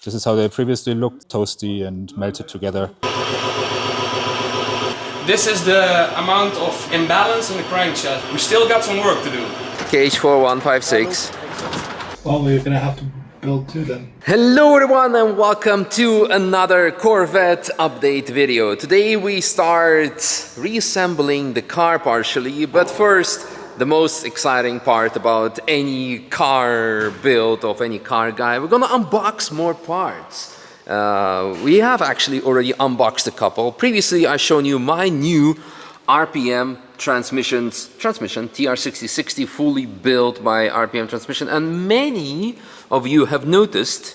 This is how they previously looked, toasty and melted together. This is the amount of imbalance in the crankshaft. We still got some work to do. KH4156. Well, we're gonna have to build two then. Hello everyone and welcome to another Corvette update video. Today we start reassembling the car partially, but first the most exciting part about any car build of any car guy, we're gonna unbox more parts. We have actually already unboxed a couple. Previously I've shown you my new RPM transmission TR6060 fully built by RPM transmission, and many of you have noticed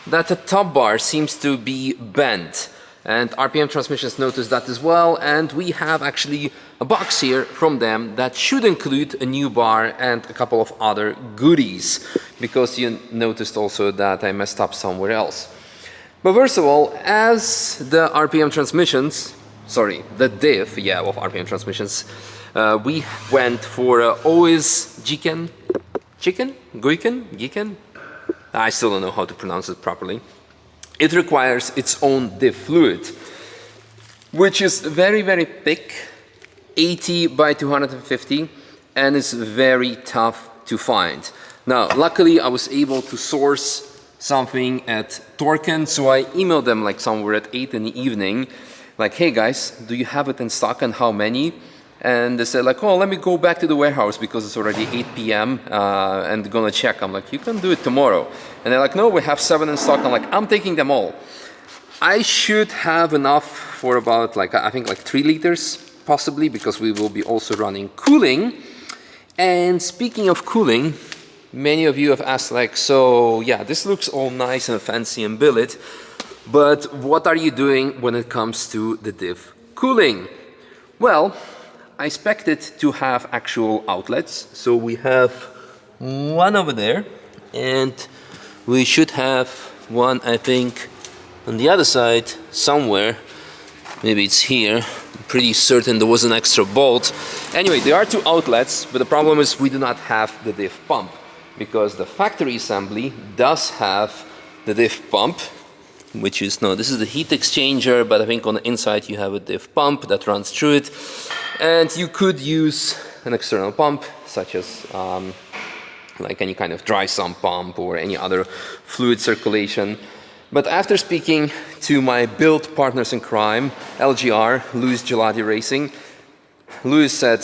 that the top bar seems to be bent, and RPM transmissions noticed that as well, and we have actually a box here from them that should include a new bar and a couple of other goodies, because you noticed also that I messed up somewhere else. But first of all, as the RPM transmissions, sorry, the diff, yeah, of RPM transmissions, we went for always Giken, I still don't know how to pronounce it properly. It requires its own diff fluid, which is very, very thick, 80 by 250, and it's very tough to find. Now, luckily, I was able to source something at Torken, so I emailed them like somewhere at 8 in the evening, like, hey guys, do you have it in stock and how many? And they said like, oh, let me go back to the warehouse because it's already 8 p.m. And gonna check. I'm like, you can do it tomorrow. And they're like, no, we have 7 in stock. I'm like, I'm taking them all. I should have enough for about like, I think like 3 liters possibly, because we will be also running cooling. And speaking of cooling, many of you have asked like, so yeah, this looks all nice and fancy and billet, but what are you doing when it comes to the diff cooling? Well, I expect it to have actual outlets. So we have one over there, and we should have one, I think, on the other side somewhere. Maybe it's here. I'm pretty certain there was an extra bolt. Anyway, there are 2 outlets, but the problem is we do not have the diff pump, because the factory assembly does have the diff pump, which is, no, this is the heat exchanger, but I think on the inside you have a diff pump that runs through it. And you could use an external pump, such as like any kind of dry sump pump or any other fluid circulation. But after speaking to my build partners in crime, LGR, Louis Gelati Racing, Louis said,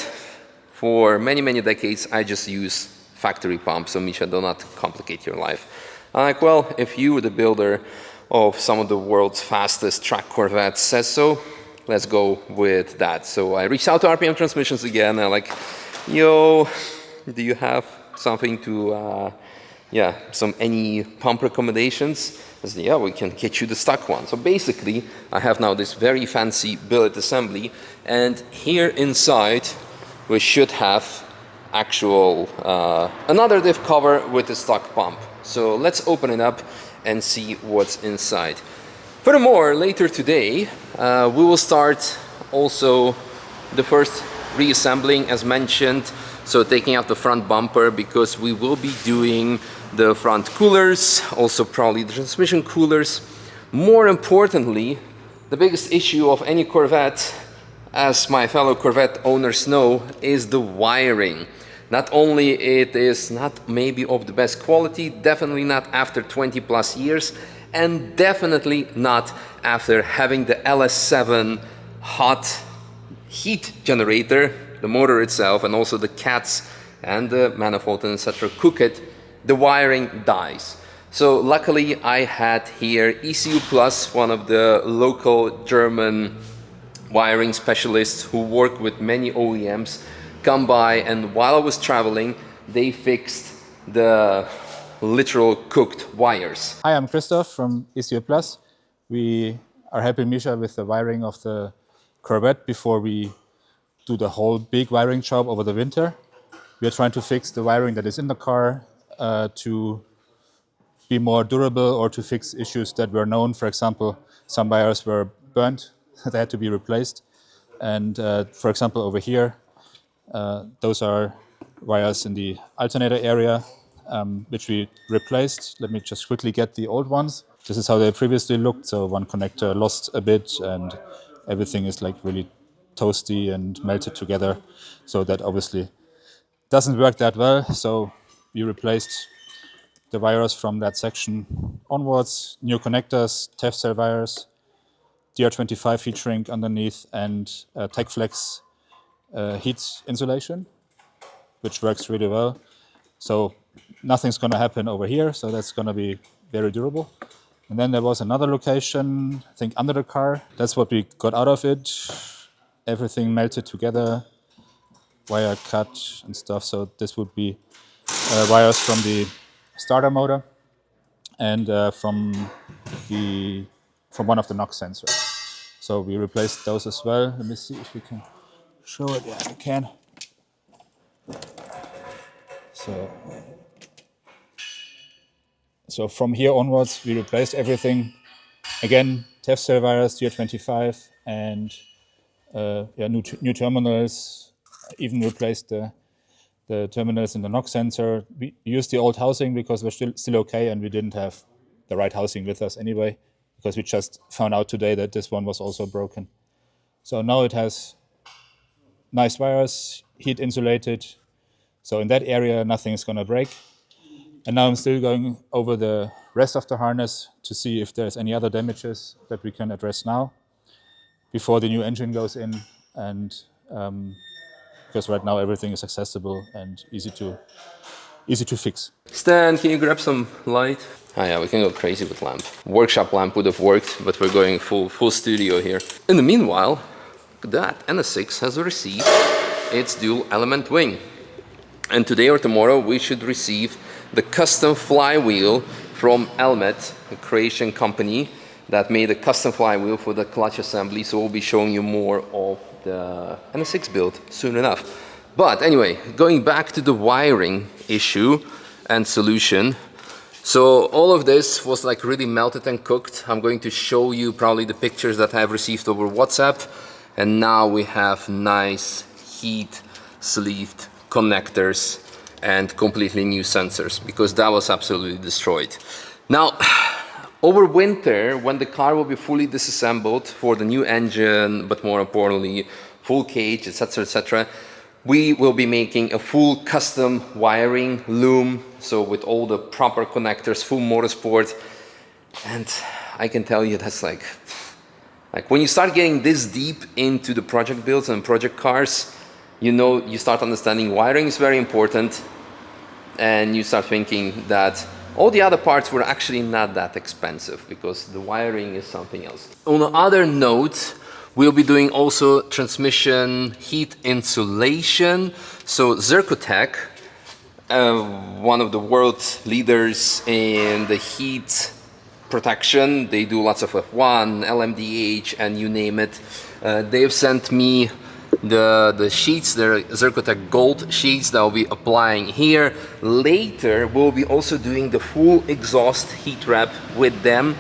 for many, many decades, I just use factory pump, so Misha, do not complicate your life. I'm like, well, if you, the builder of some of the world's fastest track Corvettes, says so, let's go with that. So I reached out to RPM Transmissions again, and I'm like, yo, do you have something to, any pump recommendations? I said, yeah, we can get you the stock one. So basically, I have now this very fancy billet assembly, and here inside, we should have actual another diff cover with the stock pump. So let's open it up and see what's inside. Furthermore, later today we will start also the first reassembling, as mentioned, so taking out the front bumper, because we will be doing the front coolers, also probably the transmission coolers. More importantly, the biggest issue of any Corvette, as my fellow Corvette owners know, is the wiring. Not only it is not maybe of the best quality, definitely not after 20 plus years, and definitely not after having the LS7 hot heat generator, the motor itself, and also the cats and the manifold and etc. cook it, the wiring dies. So luckily I had here ECU Plus, one of the local German wiring specialists who work with many OEMs, come by, and while I was traveling, they fixed the literal cooked wires. Hi, I'm Christoph from ECU Plus. We are helping Misha with the wiring of the Corvette before we do the whole big wiring job over the winter. We are trying to fix the wiring that is in the car to be more durable, or to fix issues that were known. For example, some wires were burnt, they had to be replaced. And for example, over here, those are wires in the alternator area, which we replaced. Let me just quickly get the old ones. This is how they previously looked. So one connector lost a bit and everything is like really toasty and melted together. So that obviously doesn't work that well. So we replaced the wires from that section onwards, new connectors, TEF cell wires, DR25 heat shrink underneath, and TechFlex heat insulation, which works really well. So nothing's going to happen over here, so that's going to be very durable. And then there was another location, I think under the car. That's what we got out of it. Everything melted together, wire cut and stuff. So this would be wires from the starter motor and from one of the NOx sensors. So we replaced those as well. Let me see if we can show it. Yeah, we can. So from here onwards, we replaced everything. Again, TEF cell wires, DR25, and new terminals. Even replaced the terminals in the NOx sensor. We used the old housing because we're still okay, and we didn't have the right housing with us anyway, because we just found out today that this one was also broken. So now it has nice wires, heat insulated. So in that area, nothing is going to break. And now I'm still going over the rest of the harness to see if there's any other damages that we can address now before the new engine goes in. And because right now everything is accessible and easy to fix. Stan, can you grab some light? Oh yeah, we can go crazy with lamp. Workshop lamp would have worked, but we're going full studio here. In the meanwhile, look at that, NS6 has received its dual element wing. And today or tomorrow we should receive the custom flywheel from Elmet, a Croatian company that made a custom flywheel for the clutch assembly. So we'll be showing you more of the NS6 build soon enough. But anyway, going back to the wiring issue and solution. So all of this was like really melted and cooked. I'm going to show you probably the pictures that I've received over WhatsApp. And now we have nice heat sleeved connectors and completely new sensors, because that was absolutely destroyed. Now, over winter, when the car will be fully disassembled for the new engine, but more importantly, full cage, etc., we will be making a full custom wiring loom, so with all the proper connectors, full motorsport. And I can tell you that's like when you start getting this deep into the project builds and project cars, you start understanding wiring is very important, and you start thinking that all the other parts were actually not that expensive, because the wiring is something else. On another note, we'll be doing also transmission heat insulation. So Zerkotech, one of the world leaders in the heat protection, they do lots of F1, LMDH, and you name it. They've sent me the sheets, the Zerkotech gold sheets that I'll be applying here. Later, we'll be also doing the full exhaust heat wrap with them.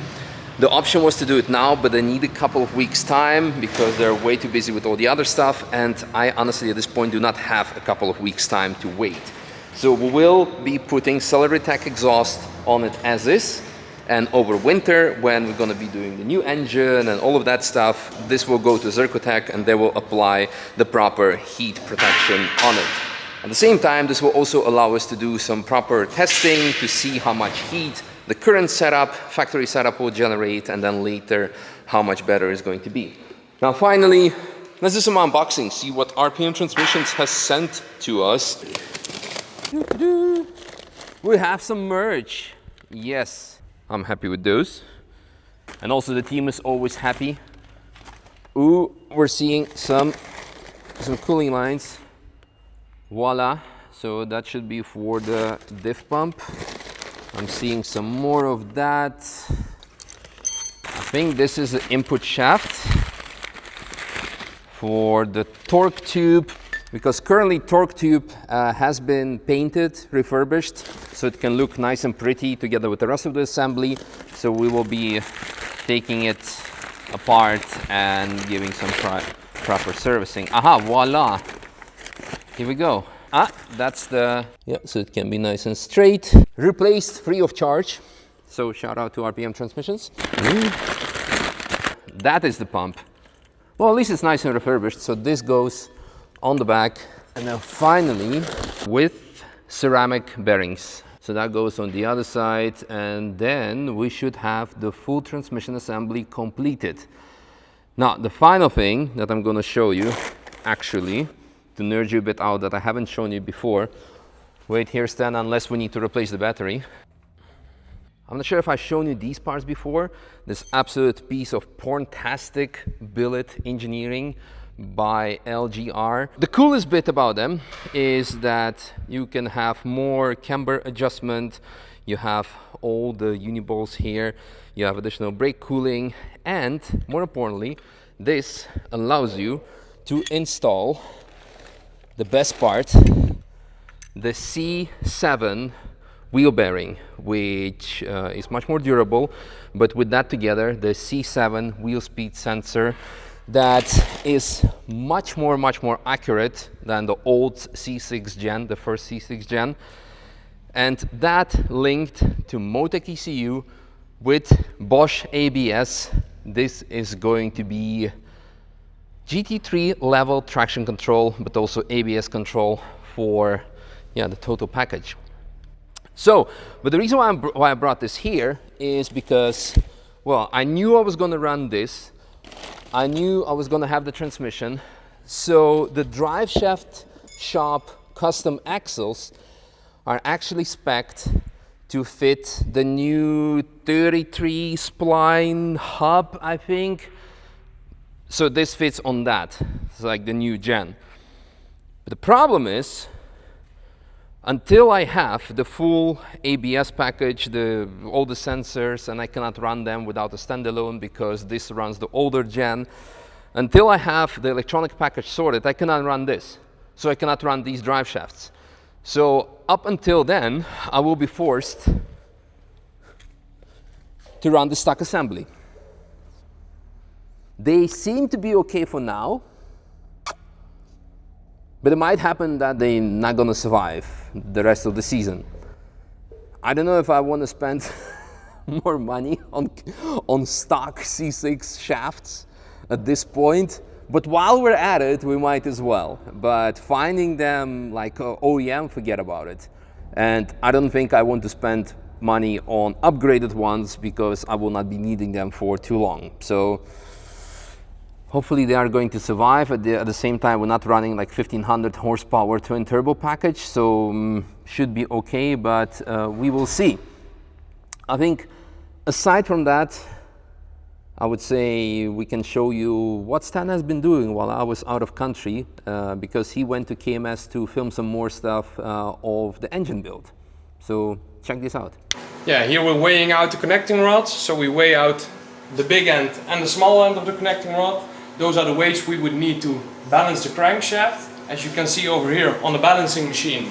The option was to do it now, but I need a couple of weeks time because they're way too busy with all the other stuff, and I honestly at this point do not have a couple of weeks time to wait. So we will be putting Celeritech exhaust on it as is, and over winter, when we're going to be doing the new engine and all of that stuff, this will go to Zerkotech and they will apply the proper heat protection on it. At the same time, this will also allow us to do some proper testing to see how much heat the current setup, factory setup, will generate, and then later how much better it's going to be. Now finally, let's do some unboxing, see what RPM Transmissions has sent to us. We have some merch. Yes. I'm happy with those. And also the team is always happy. Ooh, we're seeing some cooling lines. Voila. So that should be for the diff pump. I'm seeing some more of that. I think this is the input shaft for the torque tube, because currently torque tube has been painted, refurbished, so it can look nice and pretty together with the rest of the assembly. So we will be taking it apart and giving some proper servicing. Aha, voila! Here we go. That's the, yeah, so it can be nice and straight. Replaced free of charge. So shout out to RPM Transmissions. That is the pump. Well, at least it's nice and refurbished. So this goes on the back. And then finally with ceramic bearings. So that goes on the other side, and then we should have the full transmission assembly completed. Now, the final thing that I'm going to show you, actually, to nerd you a bit out that I haven't shown you before. Wait here, Stan, unless we need to replace the battery. I'm not sure if I've shown you these parts before. This absolute piece of porntastic billet engineering by LGR. The coolest bit about them is that you can have more camber adjustment, you have all the uniballs here, you have additional brake cooling, and more importantly, this allows you to install the best part, the C7 wheel bearing, which is much more durable, but with that together, the C7 wheel speed sensor that is much more accurate than the old C6 gen, the first C6 gen, and that linked to Motec ECU with Bosch ABS. This is going to be GT3 level traction control, but also ABS control for the total package. So, but the reason why I brought this here is because, well, I knew I was going to run this. I knew I was going to have the transmission. So the drive shaft shop custom axles are actually spec'd to fit the new 33 spline hub, I think. So this fits on that. It's like the new gen. But the problem is, until I have the full ABS package, all the sensors, and I cannot run them without a standalone because this runs the older gen, until I have the electronic package sorted, I cannot run this. So I cannot run these drive shafts. So up until then, I will be forced to run the stock assembly. They seem to be okay for now, but it might happen that they're not going to survive the rest of the season. I don't know if I want to spend more money on stock C6 shafts at this point, but while we're at it, we might as well. But finding them like OEM, forget about it. And I don't think I want to spend money on upgraded ones because I will not be needing them for too long. So hopefully they are going to survive. At the same time, we're not running like 1500 horsepower twin turbo package, so should be okay, but we will see. I think aside from that, I would say we can show you what Stan has been doing while I was out of country, because he went to KMS to film some more stuff of the engine build. So check this out. Yeah, here we're weighing out the connecting rods. So we weigh out the big end and the small end of the connecting rod. Those are the weights we would need to balance the crankshaft. As you can see over here on the balancing machine,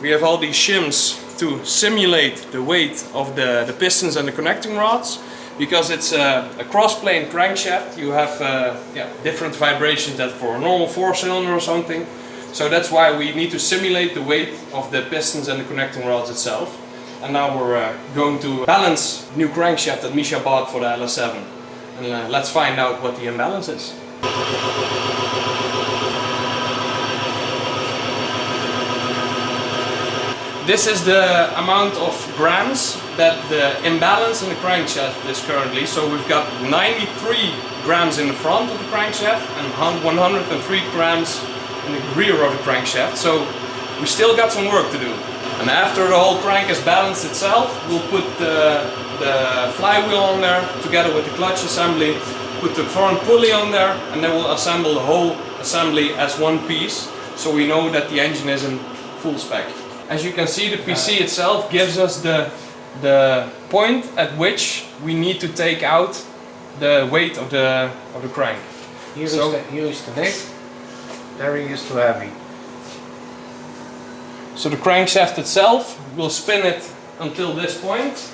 we have all these shims to simulate the weight of the pistons and the connecting rods. Because it's a cross-plane crankshaft, you have different vibrations than for a normal four-cylinder or something. So that's why we need to simulate the weight of the pistons and the connecting rods itself. And now we're going to balance the new crankshaft that Misha bought for the LS7. And let's find out what the imbalance is. This is the amount of grams that the imbalance in the crankshaft is currently. So we've got 93 grams in the front of the crankshaft and 103 grams in the rear of the crankshaft. So we still got some work to do. And after the whole crank is balanced itself, we'll put the flywheel on there together with the clutch assembly, put the front pulley on there, and then we'll assemble the whole assembly as one piece, so we know that the engine is in full spec. As you can see, the PC itself gives us the point at which we need to take out the weight of the crank. Here is the neck, there is too heavy. So the crankshaft itself, we'll spin it until this point.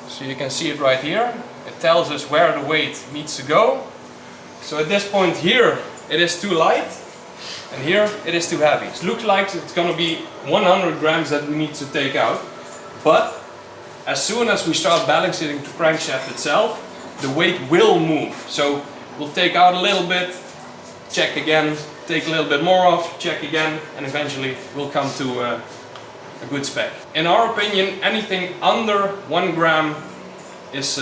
So you can see it right here. It tells us where the weight needs to go. So at this point here, it is too light. And here, it is too heavy. It looks like it's going to be 100 grams that we need to take out. But as soon as we start balancing the crankshaft itself, the weight will move. So we'll take out a little bit, check again, take a little bit more off, check again, and eventually we'll come to a good spec. In our opinion, anything under 1 gram is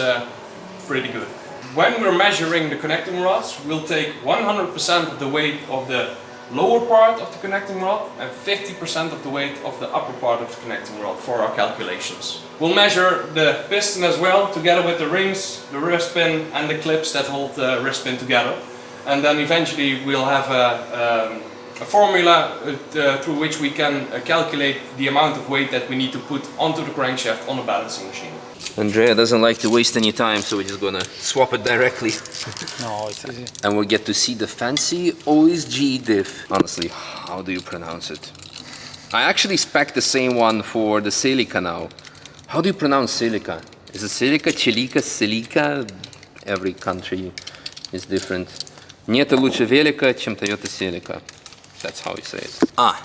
pretty good. When we're measuring the connecting rods, we'll take 100% of the weight of the lower part of the connecting rod and 50% of the weight of the upper part of the connecting rod for our calculations. We'll measure the piston as well, together with the rings, the wrist pin and the clips that hold the wrist pin together. And then eventually we'll have a formula through which we can calculate the amount of weight that we need to put onto the crankshaft on a balancing machine. Andrea doesn't like to waste any time, so we're just gonna swap it directly. No, it's easy. And we'll get to see the fancy OSG diff. Honestly, how do you pronounce it? I actually spec the same one for the Celica now. How do you pronounce Celica? Is it Celica, Celica, Celica? Every country is different. Нет лучше велика, чем Toyota Celica. That's how you say it. Ah,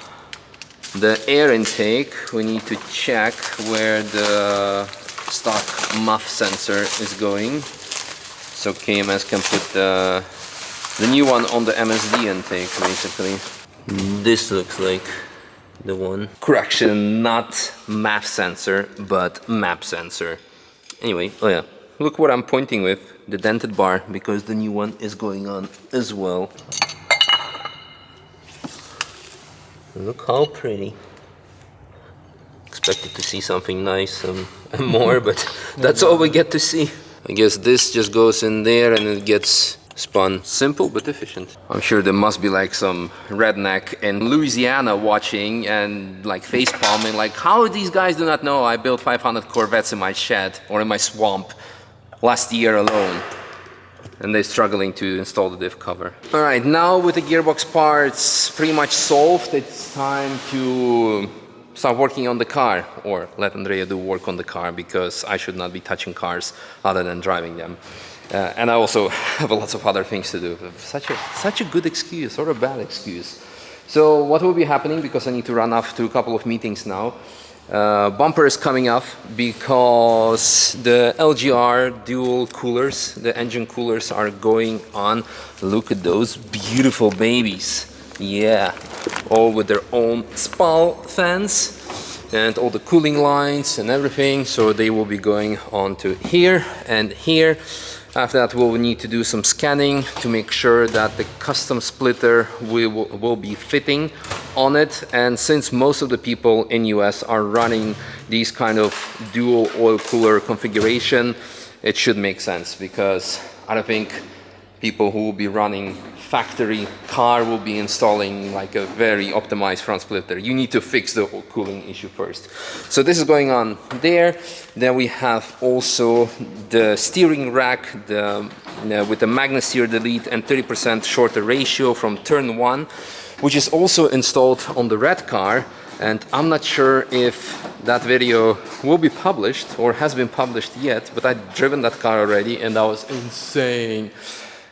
the air intake. We need to check where the stock muff sensor is going, so KMS can put the new one on the MSD intake basically. This looks like the one. Correction, not MAF sensor, but map sensor. Anyway, oh yeah, look what I'm pointing with, the dented bar, because the new one is going on as well. Look how pretty. Expected to see something nice and more, but that's all we get to see. I guess this just goes in there and it gets spun. Simple but efficient. I'm sure there must be like some redneck in Louisiana watching and like face palming, like how these guys do not know I built 500 Corvettes in my shed or in my swamp last year alone. And they're struggling to install the diff cover. All right, now with the gearbox parts pretty much solved, it's time to start working on the car, or let Andrea do work on the car, because I should not be touching cars other than driving them. And I also have lots of other things to do. Such a good excuse, or a bad excuse. So what will be happening, because I need to run off to a couple of meetings now, bumper is coming off because the LGR dual coolers, the engine coolers are going on. Look at those beautiful babies. Yeah, all with their own SPAL fans and all the cooling lines and everything. So they will be going on to here and here. After that, we'll need to do some scanning to make sure that the custom splitter will be fitting on it. And since most of the people in US are running these kind of dual oil cooler configuration, it should make sense, because I don't think people who will be running factory car will be installing like a very optimized front splitter. You need to fix the cooling issue first. So this is going on there. Then we have also the steering rack with the magnet steer delete and 30% shorter ratio from turn 1, which is also installed on the red car. And I'm not sure if that video will be published or has been published yet, but I've driven that car already and that was insane.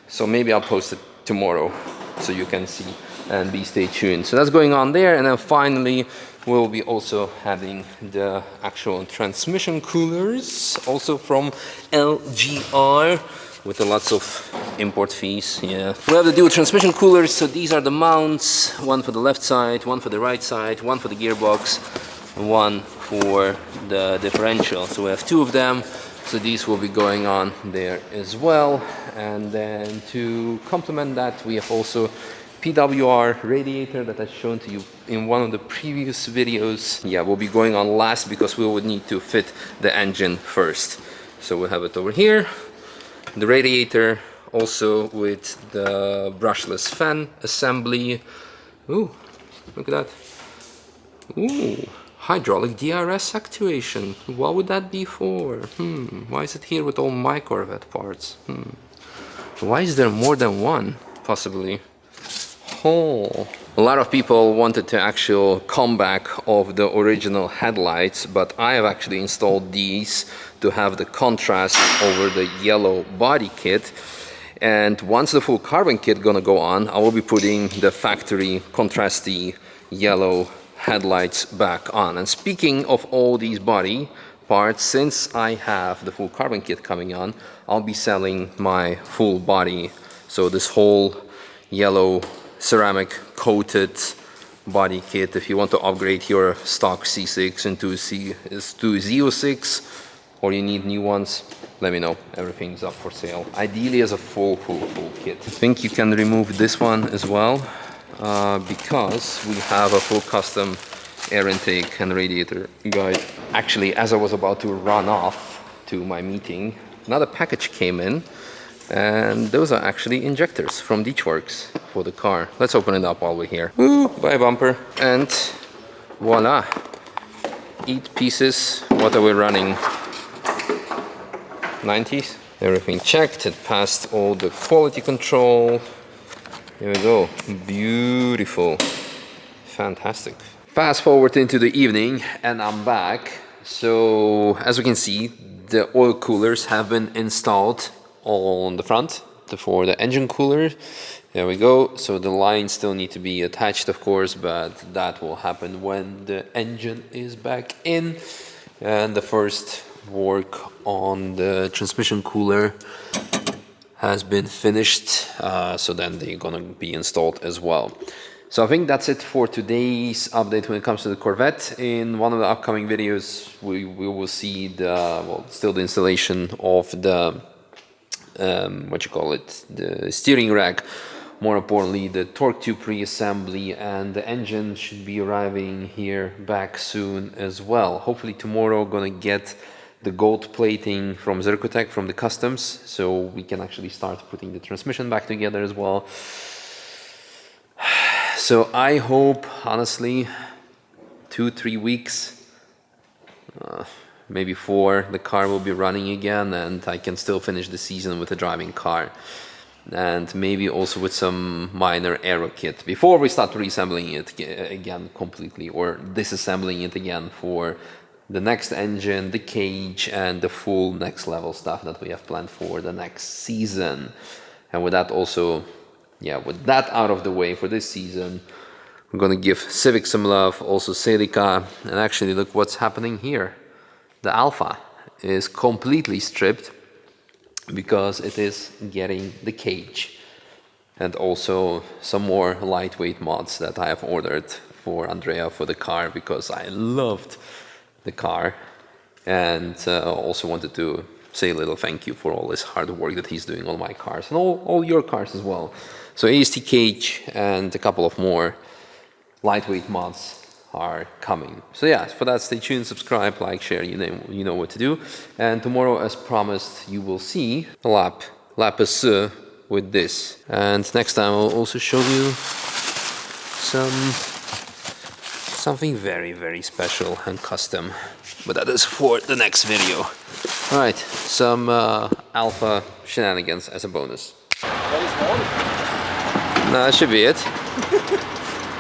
So maybe I'll post it tomorrow so you can see and stay tuned. So that's going on there. And then finally we'll be also having the actual transmission coolers, also from LGR, with lots of import fees. Yeah, we have the dual transmission coolers. So these are the mounts, one for the left side, one for the right side, one for the gearbox, one for the differential. So we have 2 of them. So these will be going on there as well. And then to complement that, we have also PWR radiator that I've shown to you in one of the previous videos. Yeah, will be going on last because we would need to fit the engine first. So we'll have it over here. The radiator also with the brushless fan assembly. Ooh, look at that. Ooh. Hydraulic DRS actuation. What would that be for? Why is it here with all my Corvette parts? Why is there more than one, possibly? Oh. A lot of people wanted the actual comeback of the original headlights, but I have actually installed these to have the contrast over the yellow body kit. And once the full carbon kit gonna go on, I will be putting the factory contrasty yellow headlights back on. And speaking of all these body parts. Since I have the full carbon kit coming on, I'll be selling my full body. So this whole yellow ceramic coated body kit. If you want to upgrade your stock C6 into Z06, or you need new ones, let me know. Everything's up for sale. Ideally as a full kit. I think you can remove this one as well, because we have a full custom air intake and radiator guide. Actually, as I was about to run off to my meeting, another package came in, and those are actually injectors from Ditchworks for the car. Let's open it up while we're here. Woo! Bye bumper. And voila! 8 pieces. What are we running? 90s. Everything checked. It passed all the quality control. Here we go. Beautiful. Fantastic. Fast forward into the evening and I'm back. So as we can see, the oil coolers have been installed on the front for the engine cooler. There we go. So the lines still need to be attached, of course, but that will happen when the engine is back in. And the first work on the transmission cooler has been finished, so then they're gonna be installed as well. So I think that's it for today's update when it comes to the Corvette. In one of the upcoming videos, we will see still the installation of the the steering rack. More importantly, the torque tube pre-assembly, and the engine should be arriving here back soon as well. Hopefully tomorrow gonna get the gold plating from Zircotech, from the customs, so we can actually start putting the transmission back together as well. So I hope, honestly, 2-3 weeks, maybe 4, the car will be running again and I can still finish the season with a driving car. And maybe also with some minor aero kit before we start reassembling it again completely, or disassembling it again for the next engine, the cage, and the full next level stuff that we have planned for the next season. And with that also, with that out of the way for this season, I'm gonna give Civic some love, also Celica, and actually look what's happening here. The Alpha is completely stripped because it is getting the cage, and also some more lightweight mods that I have ordered for Andrea for the car because I loved the car, and also wanted to say a little thank you for all this hard work that he's doing on my cars and all your cars as well. So AST cage and a couple of more lightweight mods are coming. So yeah, for that, stay tuned, subscribe, like, share, you know what to do. And tomorrow, as promised, you will see a lap with this. And next time I'll also show you something very, very special and custom. But that is for the next video. Alright, some Alpha shenanigans as a bonus. No, that should be it.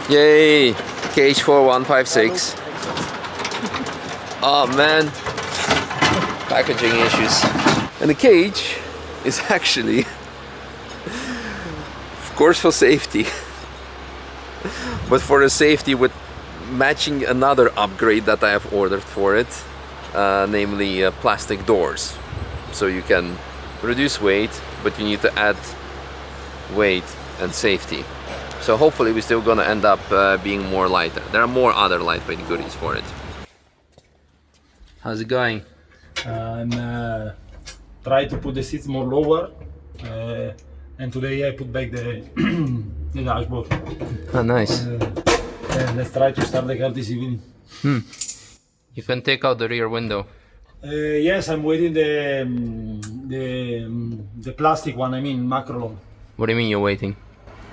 Yay! KH4156. Oh man, packaging issues. And the cage is actually, of course, for safety, but for the safety with matching another upgrade that I have ordered for it, namely plastic doors. So you can reduce weight, but you need to add weight and safety. So hopefully we're still gonna end up being more lighter. There are more other lightweight goodies for it. How's it going? I'm trying to put the seats more lower, and today I put back the dashboard. Oh, nice. And let's try to start the car this evening. You can take out the rear window. Yes, I'm waiting the plastic one. I mean macro. What do you mean you're waiting?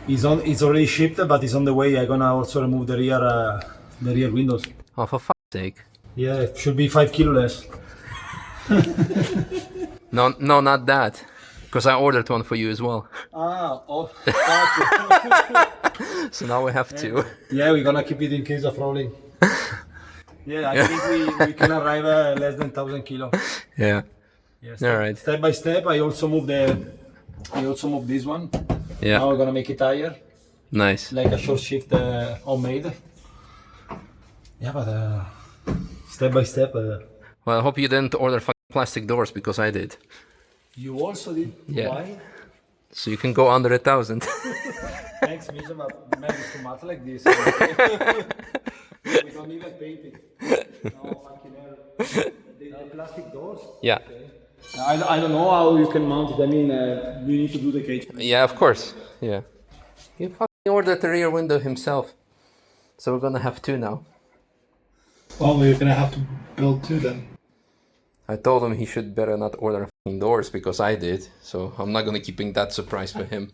It's already shipped, but it's on the way. I'm gonna also remove the rear windows. Oh, for fuck's sake. Yeah, it should be 5 kilo less. No, not that. Because I ordered one for you as well. So now we have two. Yeah, we're gonna keep it in case of rolling. Yeah, I think we can arrive at less than 1,000 kilo. Yeah. Yes. All right. Step by step, I also moved this one. Yeah. Now we're gonna make it higher. Nice. Like a short shift homemade. Yeah, but step by step. Well, I hope you didn't order fucking plastic doors because I did. You also did? Yeah. Why? So you can go under 1,000. Thanks, Misha, but maybe it's too much like this. We don't even paint it. No, fucking hell. The plastic doors? Yeah. I don't know how you can mount it. I mean, we need to do the cage. Yeah, of course. Yeah. He fucking ordered the rear window himself. So we're gonna have two now. Well, we're gonna have to build two then. I told him he should better not order fucking doors because I did. So I'm not gonna keeping that surprise for him.